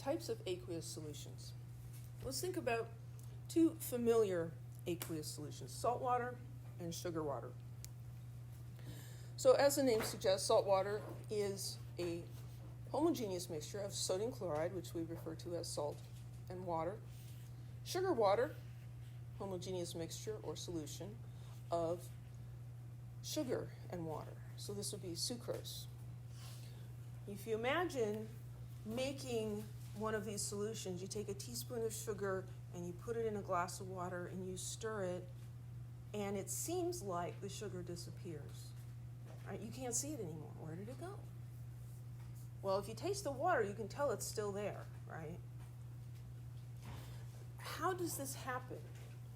types of aqueous solutions. Let's think about two familiar aqueous solutions, salt water and sugar water. So as the name suggests, salt water is a homogeneous mixture of sodium chloride, which we refer to as salt, and water. Sugar water, homogeneous mixture or solution of sugar and water. So this would be sucrose. If you imagine making one of these solutions, you take a teaspoon of sugar and you put it in a glass of water and you stir it, and it seems like the sugar disappears. Right? You can't see it anymore. Where did it go? Well, if you taste the water, you can tell it's still there, right? How does this happen?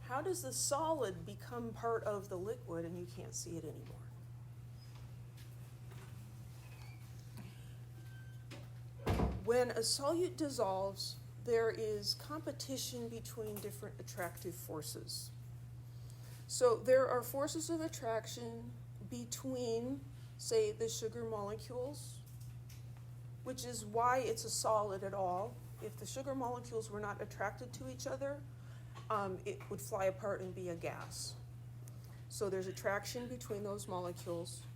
How does the solid become part of the liquid and you can't see it anymore? When a solute dissolves, there is competition between different attractive forces. So there are forces of attraction between, say, the sugar molecules, which is why it's a solid at all. If the sugar molecules were not attracted to each other, it would fly apart and be a gas. So there's attraction between those molecules.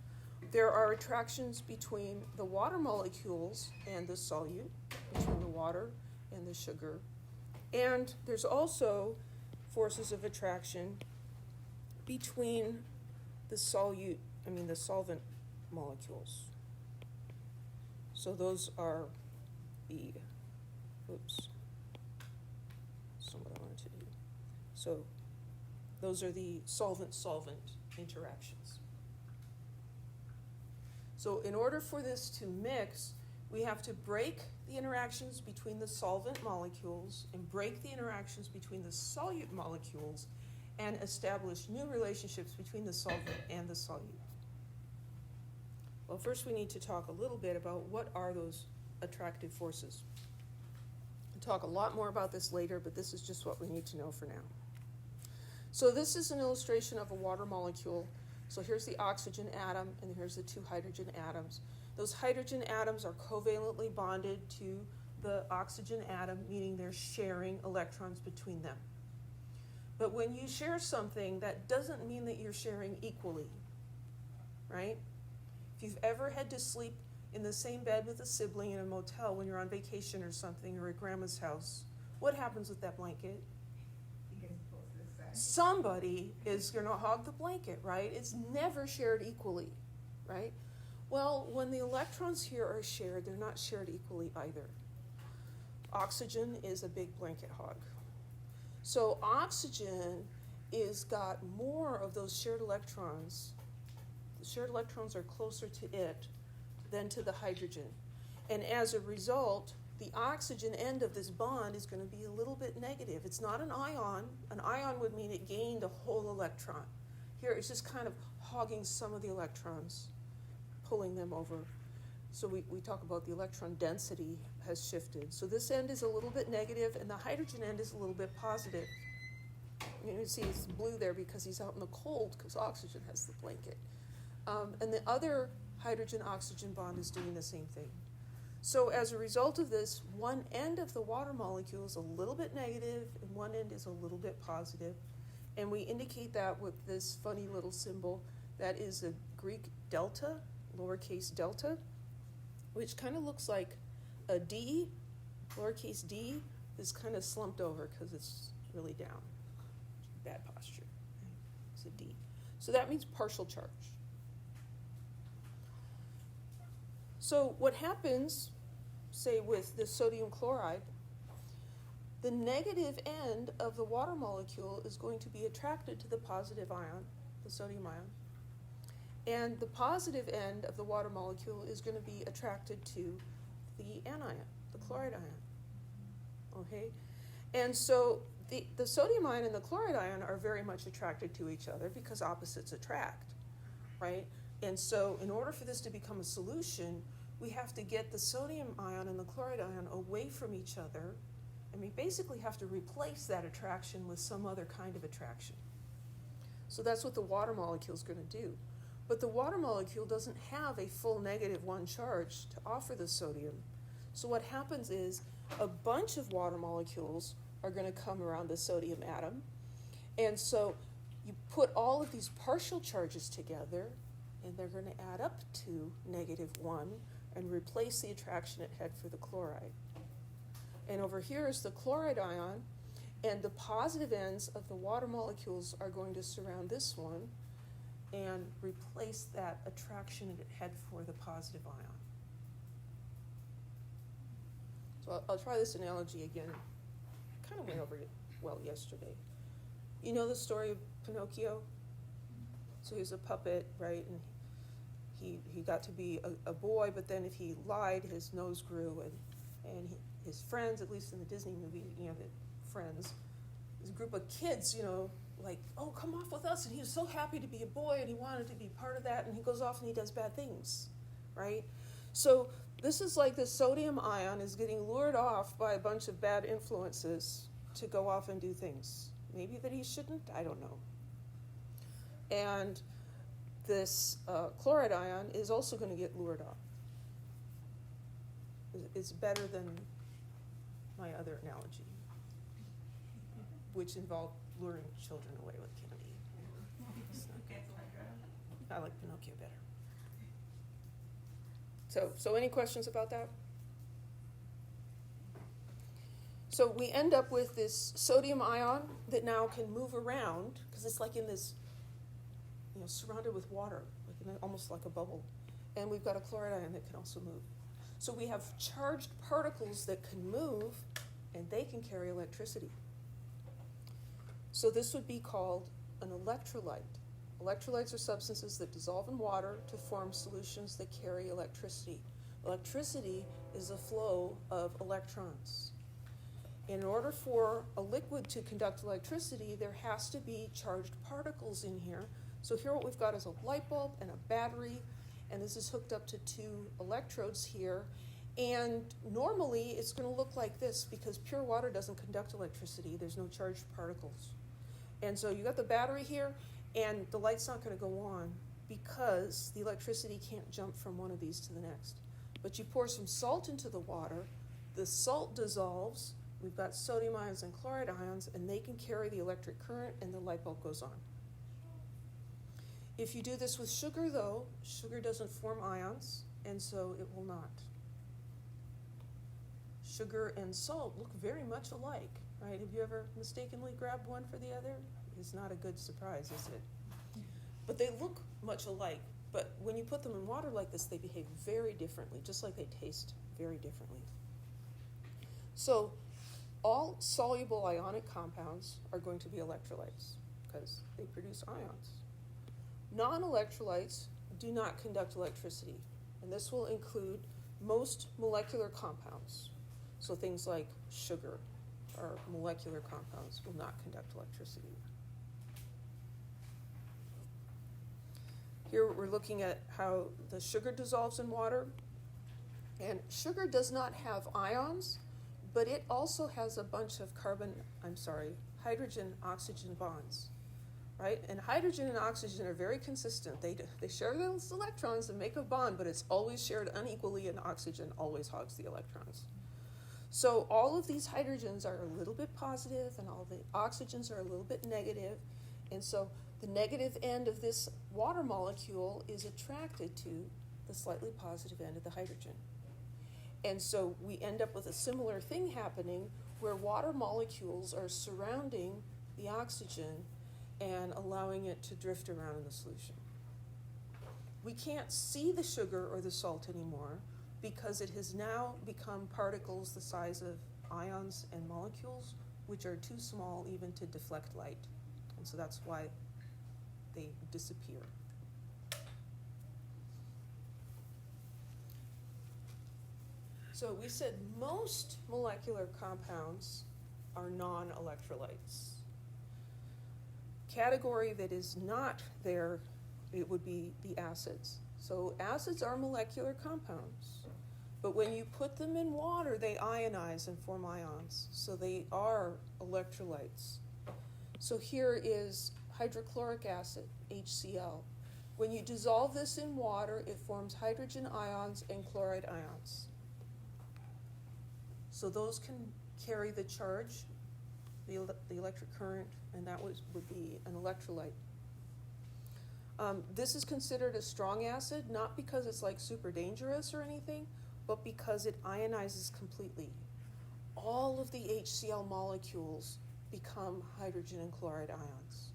There are attractions between the water molecules and the solute, between the water and the sugar. And there's also forces of attraction between the solvent molecules. So those are the, what I wanted to do. So those are the solvent-solvent interactions. So in order for this to mix, we have to break the interactions between the solvent molecules and break the interactions between the solute molecules and establish new relationships between the solvent and the solute. Well, first we need to talk a little bit about what are those attractive forces. We'll talk a lot more about this later, but this is just what we need to know for now. So this is an illustration of a water molecule. So here's the oxygen atom, and here's the two hydrogen atoms. Those hydrogen atoms are covalently bonded to the oxygen atom, meaning they're sharing electrons between them. But when you share something, that doesn't mean that you're sharing equally, right? If you've ever had to sleep in the same bed with a sibling in a motel when you're on vacation or something, or at grandma's house, what happens with that blanket? Somebody is going to hog the blanket, right? It's never shared equally, right? Well, when the electrons here are shared, they're not shared equally either. Oxygen is a big blanket hog. So oxygen is got more of those shared electrons. The shared electrons are closer to it than to the hydrogen. And as a result, the oxygen end of this bond is going to be a little bit negative. It's not an ion. An ion would mean it gained a whole electron. Here it's just kind of hogging some of the electrons, pulling them over. So we talk about the electron density has shifted. So this end is a little bit negative, and the hydrogen end is a little bit positive. You can see it's blue there because he's out in the cold because oxygen has the blanket. And the other hydrogen-oxygen bond is doing the same thing. So as a result of this, one end of the water molecule is a little bit negative and one end is a little bit positive. And we indicate that with this funny little symbol that is a Greek delta, lowercase delta, which kind of looks like a D, lowercase d, is kind of slumped over because it's really down. Bad posture. It's a D. So that means partial charge. So what happens, say with the sodium chloride, the negative end of the water molecule is going to be attracted to the positive ion, the sodium ion. And the positive end of the water molecule is going to be attracted to the anion, the chloride ion. Okay? And so the sodium ion and the chloride ion are very much attracted to each other because opposites attract, right? And so in order for this to become a solution, we have to get the sodium ion and the chloride ion away from each other, and we basically have to replace that attraction with some other kind of attraction. So that's what the water molecule is going to do. But the water molecule doesn't have a full -1 charge to offer the sodium. So what happens is a bunch of water molecules are going to come around the sodium atom. And so you put all of these partial charges together, and they're going to add up to -1 and replace the attraction it had for the chloride. And over here is the chloride ion, and the positive ends of the water molecules are going to surround this one and replace that attraction it had for the positive ion. So I'll try this analogy again. Kind of went over it well yesterday. You know the story of Pinocchio? So he was a puppet, right? And he got to be a boy, but then if he lied, his nose grew, and his friends, at least in the Disney movie, you know, the friends, this group of kids, you know, like, oh, come off with us. And he was so happy to be a boy, and he wanted to be part of that, and he goes off and he does bad things, right? So this is like the sodium ion is getting lured off by a bunch of bad influences to go off and do things. Maybe that he shouldn't, I don't know. And this chloride ion is also going to get lured off. It's better than my other analogy, which involved luring children away with candy. I like Pinocchio better. So any questions about that? So we end up with this sodium ion that now can move around, because it's like in this, you know, surrounded with water, like almost like a bubble. And we've got a chloride ion that can also move. So we have charged particles that can move, and they can carry electricity. So this would be called an electrolyte. Electrolytes are substances that dissolve in water to form solutions that carry electricity. Electricity is a flow of electrons. In order for a liquid to conduct electricity, there has to be charged particles in here. So here what we've got is a light bulb and a battery, and this is hooked up to 2 electrodes here. And normally it's going to look like this because pure water doesn't conduct electricity. There's no charged particles. And so you got the battery here, and the light's not going to go on because the electricity can't jump from one of these to the next. But you pour some salt into the water, the salt dissolves, we've got sodium ions and chloride ions, and they can carry the electric current, and the light bulb goes on. If you do this with sugar, though, sugar doesn't form ions, and so it will not. Sugar and salt look very much alike, right? Have you ever mistakenly grabbed one for the other? It's not a good surprise, is it? But they look much alike. But when you put them in water like this, they behave very differently, just like they taste very differently. So all soluble ionic compounds are going to be electrolytes because they produce ions. Non-electrolytes do not conduct electricity, and this will include most molecular compounds. So things like sugar or molecular compounds will not conduct electricity. Here we're looking at how the sugar dissolves in water. And sugar does not have ions, but it also has a bunch of hydrogen-oxygen bonds, right? And hydrogen and oxygen are very consistent. They share those electrons and make a bond, but it's always shared unequally, and oxygen always hogs the electrons. So all of these hydrogens are a little bit positive, and all the oxygens are a little bit negative. And so the negative end of this water molecule is attracted to the slightly positive end of the hydrogen. And so we end up with a similar thing happening where water molecules are surrounding the oxygen and allowing it to drift around in the solution. We can't see the sugar or the salt anymore because it has now become particles the size of ions and molecules, which are too small even to deflect light. And so that's why they disappear. So we said most molecular compounds are non-electrolytes. Category that is not there, it would be the acids. So acids are molecular compounds, but when you put them in water, they ionize and form ions. So they are electrolytes. So here is hydrochloric acid, HCl. When you dissolve this in water, it forms hydrogen ions and chloride ions. So those can carry the charge, the electric current, and that would be an electrolyte. This is considered a strong acid, not because it's like super dangerous or anything, but because it ionizes completely. All of the HCl molecules become hydrogen and chloride ions.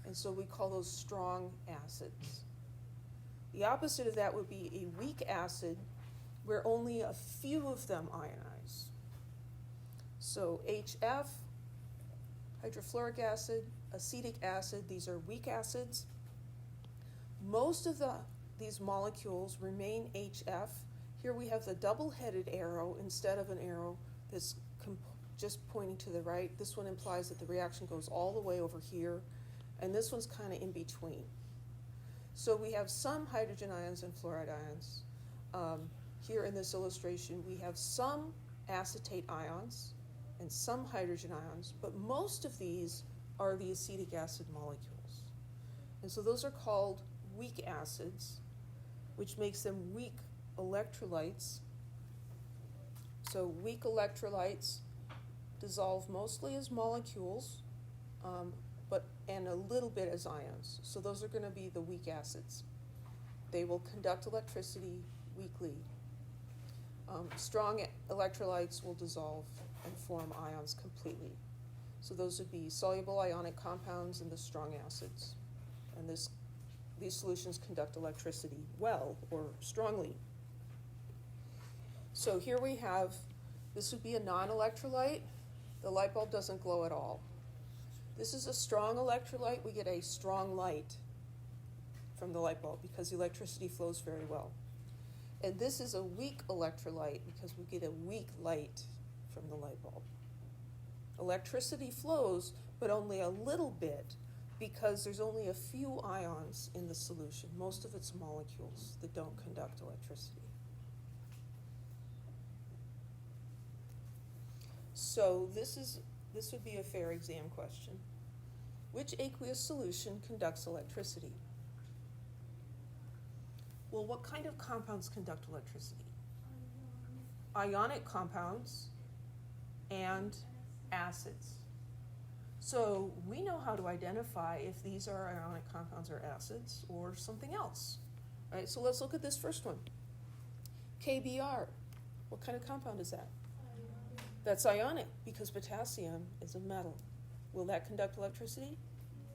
And so we call those strong acids. The opposite of that would be a weak acid where only a few of them ionize. So HF, hydrofluoric acid, acetic acid, these are weak acids. Most of these molecules remain HF. Here we have the double-headed arrow instead of an arrow that's just pointing to the right. This one implies that the reaction goes all the way over here, and this one's kind of in between. So we have some hydrogen ions and fluoride ions. Here in this illustration, we have some acetate ions and some hydrogen ions, but most of these are the acetic acid molecules. And so those are called weak acids, which makes them weak electrolytes. So weak electrolytes dissolve mostly as molecules, and a little bit as ions. So those are going to be the weak acids. They will conduct electricity weakly. Strong electrolytes will dissolve and form ions completely. So those would be soluble ionic compounds and the strong acids. And these solutions conduct electricity well or strongly. So here we have, this would be a non-electrolyte. The light bulb doesn't glow at all. This is a strong electrolyte. We get a strong light from the light bulb because the electricity flows very well. And this is a weak electrolyte because we get a weak light from the light bulb. Electricity flows, but only a little bit because there's only a few ions in the solution. Most of it's molecules that don't conduct electricity. So this would be a fair exam question. Which aqueous solution conducts electricity? Well, what kind of compounds conduct electricity? Ionic compounds and acids. So we know how to identify if these are ionic compounds or acids or something else. All right, so let's look at this first one. KBr. What kind of compound is that? That's ionic because potassium is a metal. Will that conduct electricity?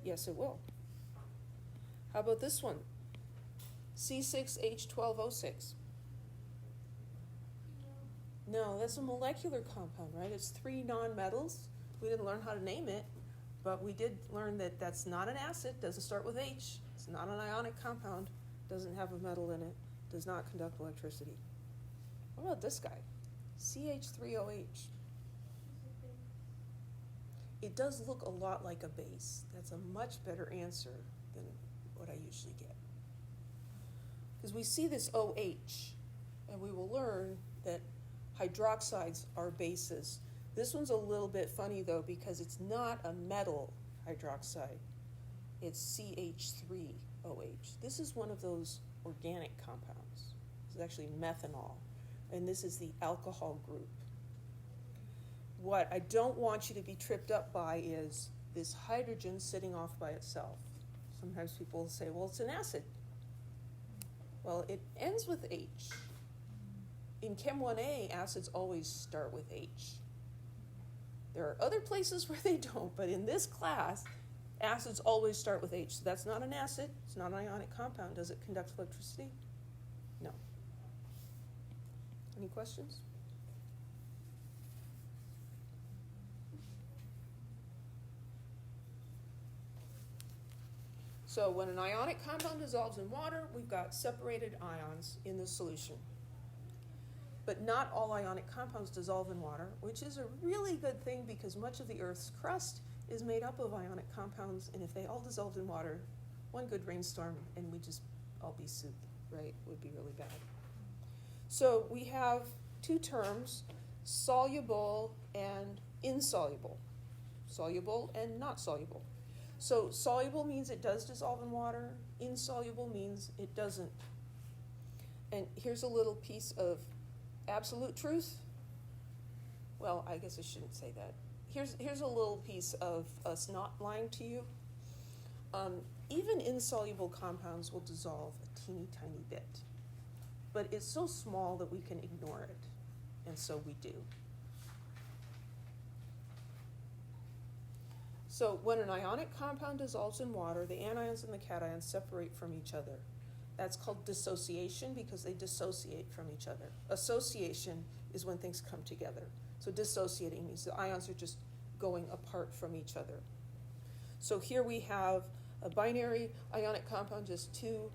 Yes, it will. How about this one? C6H12O6. No, that's a molecular compound, right? It's 3 nonmetals. We didn't learn how to name it, but we did learn that that's not an acid, doesn't start with H. It's not an ionic compound, doesn't have a metal in it, does not conduct electricity. What about this guy? CH3OH. It does look a lot like a base. That's a much better answer than what I usually get. Because we see this OH, and we will learn that hydroxides are bases. This one's a little bit funny, though, because it's not a metal hydroxide. It's CH3OH. This is one of those organic compounds. This is actually methanol, and this is the alcohol group. What I don't want you to be tripped up by is this hydrogen sitting off by itself. Sometimes people will say, well, it's an acid. Well, it ends with H. In Chem 1A, acids always start with H. There are other places where they don't, but in this class, acids always start with H. So that's not an acid. It's not an ionic compound. Does it conduct electricity? No. Any questions? So when an ionic compound dissolves in water, we've got separated ions in the solution. But not all ionic compounds dissolve in water, which is a really good thing because much of the Earth's crust is made up of ionic compounds, and if they all dissolved in water, one good rainstorm and we'd just all be soup, right? Would be really bad. So we have 2 terms, soluble and insoluble. Soluble and not soluble. So soluble means it does dissolve in water. Insoluble means it doesn't. And here's a little piece of absolute truth. Well, I guess I shouldn't say that. Here's a little piece of us not lying to you. Even insoluble compounds will dissolve a teeny tiny bit, but it's so small that we can ignore it, and so we do. So when an ionic compound dissolves in water, the anions and the cations separate from each other. That's called dissociation because they dissociate from each other. Association is when things come together. So dissociating means the ions are just going apart from each other. So here we have a binary ionic compound, just two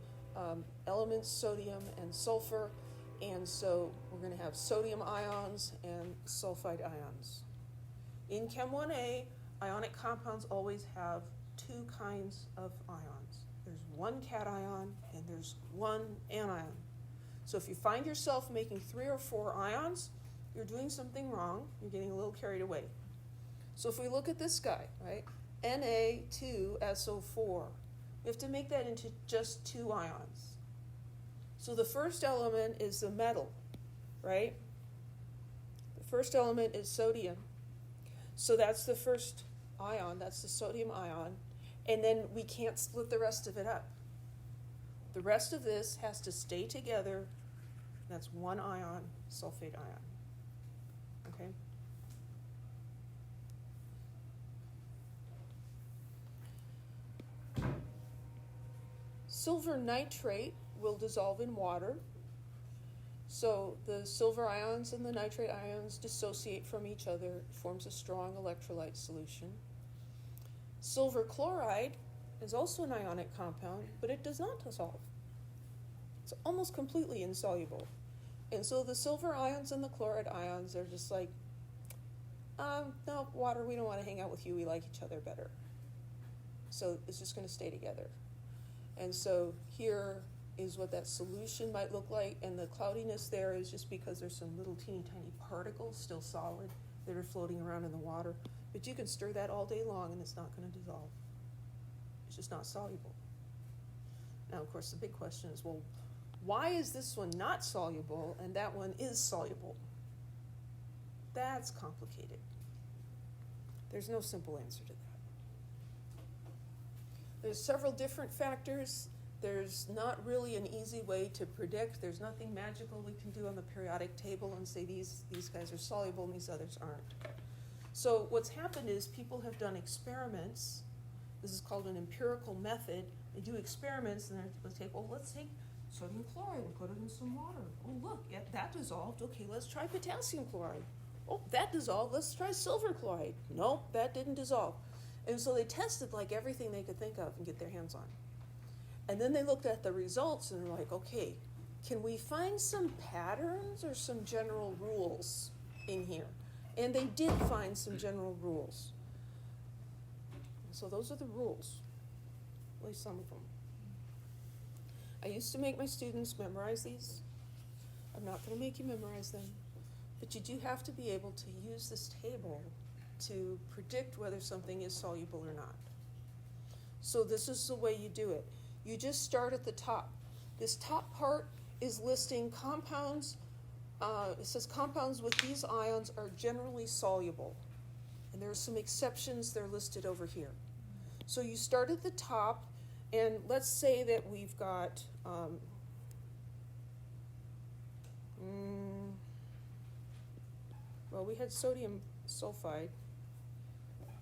elements, sodium and sulfur. And so we're going to have sodium ions and sulfide ions. In Chem 1A, ionic compounds always have two kinds of ions. There's one cation and there's one anion. So if you find yourself making 3 or 4 ions, you're doing something wrong. You're getting a little carried away. So if we look at this guy, right, Na2SO4, we have to make that into just 2 ions. So the first element is the metal, right? The first element is sodium. So that's the first ion, that's the sodium ion, and then we can't split the rest of it up. The rest of this has to stay together. That's one ion, sulfate ion. Okay? Silver nitrate will dissolve in water. So the silver ions and the nitrate ions dissociate from each other. It forms a strong electrolyte solution. Silver chloride is also an ionic compound, but it does not dissolve. It's almost completely insoluble. And so the silver ions and the chloride ions are just like, no, water, we don't want to hang out with you. We like each other better. So it's just going to stay together. And so here is what that solution might look like, and the cloudiness there is just because there's some little teeny tiny particles still solid that are floating around in the water. But you can stir that all day long and it's not going to dissolve. It's just not soluble. Now, of course, the big question is, well, why is this one not soluble and that one is soluble? That's complicated. There's no simple answer to that. There's several different factors. There's not really an easy way to predict. There's nothing magical we can do on the periodic table and say these guys are soluble and these others aren't. So what's happened is people have done experiments. This is called an empirical method. They do experiments and they'll take, well, let's take sodium chloride and put it in some water. Oh, look, yeah, that dissolved. Okay, let's try potassium chloride. Oh, that dissolved. Let's try silver chloride. No, that didn't dissolve. And so they tested like everything they could think of and get their hands on. And then they looked at the results and they're like, okay, can we find some patterns or some general rules in here? And they did find some general rules. So those are the rules, at least some of them. I used to make my students memorize these. I'm not going to make you memorize them, but you do have to be able to use this table to predict whether something is soluble or not. So this is the way you do it. You just start at the top. This top part is listing compounds. It says compounds with these ions are generally soluble. And there are some exceptions, they're listed over here. So you start at the top, and let's say that we've got well, we had sodium sulfide,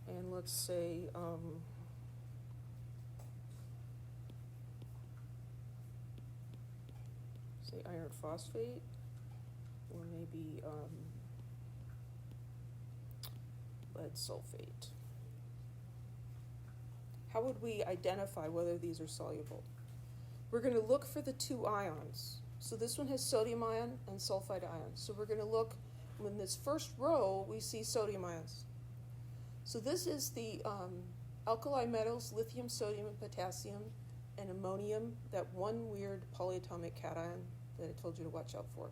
and let's say iron phosphate, or maybe lead sulfate. How would we identify whether these are soluble? We're going to look for the 2 ions. So this one has sodium ion and sulfide ions. So we're going to look, in this first row, we see sodium ions. So this is the alkali metals, lithium, sodium, and potassium, and ammonium, that one weird polyatomic cation that I told you to watch out for.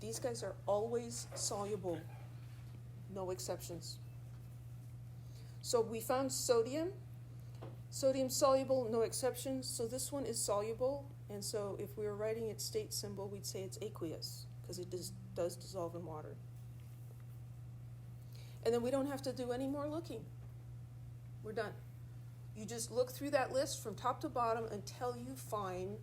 These guys are always soluble, no exceptions. So we found sodium. Sodium soluble, no exceptions. So this one is soluble, and so if we were writing its state symbol, we'd say it's aqueous, because it does dissolve in water. And then we don't have to do any more looking. We're done. You just look through that list from top to bottom until you find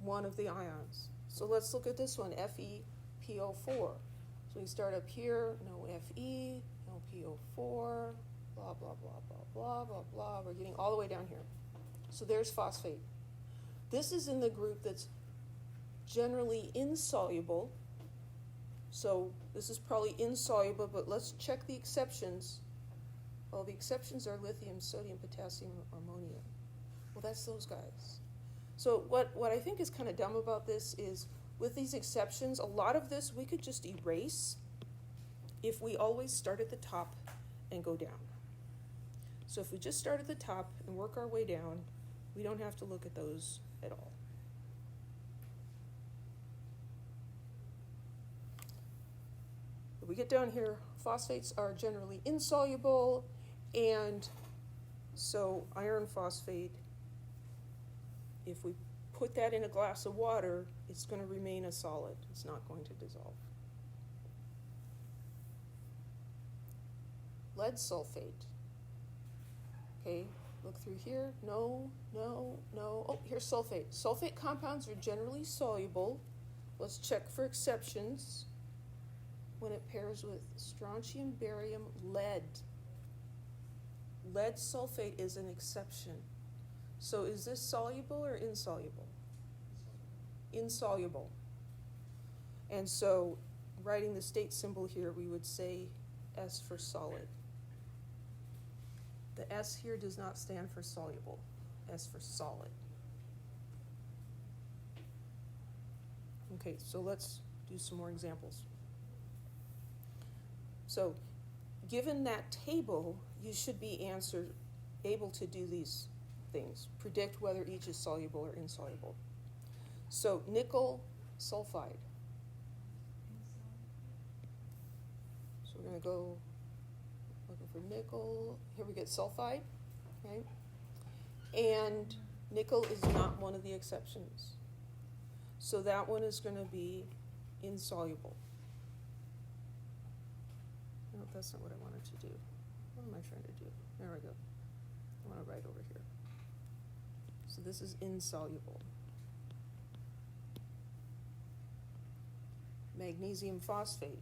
one of the ions. So let's look at this one, FePO4. So we start up here, no Fe, no PO4, blah, blah, blah, blah, blah, blah, blah. We're getting all the way down here. So there's phosphate. This is in the group that's generally insoluble. So this is probably insoluble, but let's check the exceptions. Well, the exceptions are lithium, sodium, potassium, ammonium. Well, that's those guys. So what I think is kind of dumb about this is with these exceptions, a lot of this we could just erase if we always start at the top and go down. So if we just start at the top and work our way down, we don't have to look at those at all. If we get down here, phosphates are generally insoluble, and so iron phosphate, if we put that in a glass of water, it's going to remain a solid. It's not going to dissolve. Lead sulfate. Okay, look through here. No, no, no. Oh, here's sulfate. Sulfate compounds are generally soluble. Let's check for exceptions. When it pairs with strontium, barium, lead. Lead sulfate is an exception. So is this soluble or insoluble? Insoluble. And so writing the state symbol here, we would say S for solid. The S here does not stand for soluble. S for solid. Okay, so let's do some more examples. So given that table, you should be able to do these things. Predict whether each is soluble or insoluble. So nickel sulfide. So we're going to go looking for nickel. Here we get sulfide, right? And nickel is not one of the exceptions. So that one is going to be insoluble. No, that's not what I wanted to do. What am I trying to do? There we go. I want to write over here. So this is insoluble. Magnesium phosphate.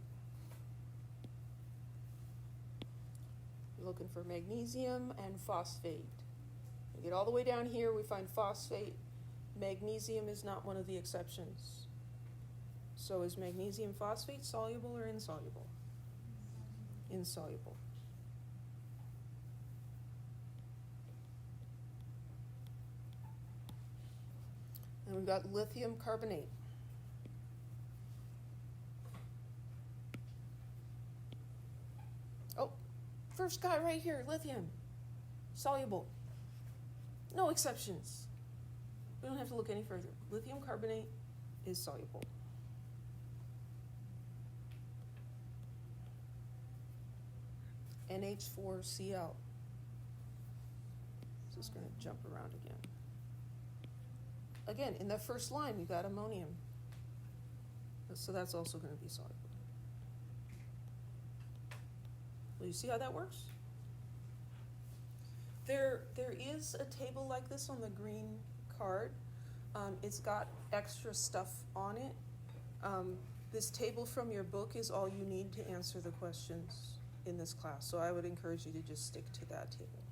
We're looking for magnesium and phosphate. We get all the way down here, we find phosphate. Magnesium is not one of the exceptions. So is magnesium phosphate soluble or insoluble? Insoluble. And we've got lithium carbonate. Oh, first guy right here, lithium. Soluble. No exceptions. We don't have to look any further. Lithium carbonate is soluble. NH4Cl. So it's going to jump around again. Again, in the first line, we've got ammonium. So that's also going to be soluble. Well, you see how that works? There is a table like this on the green card. It's got extra stuff on it. This table from your book is all you need to answer the questions in this class. So I would encourage you to just stick to that table.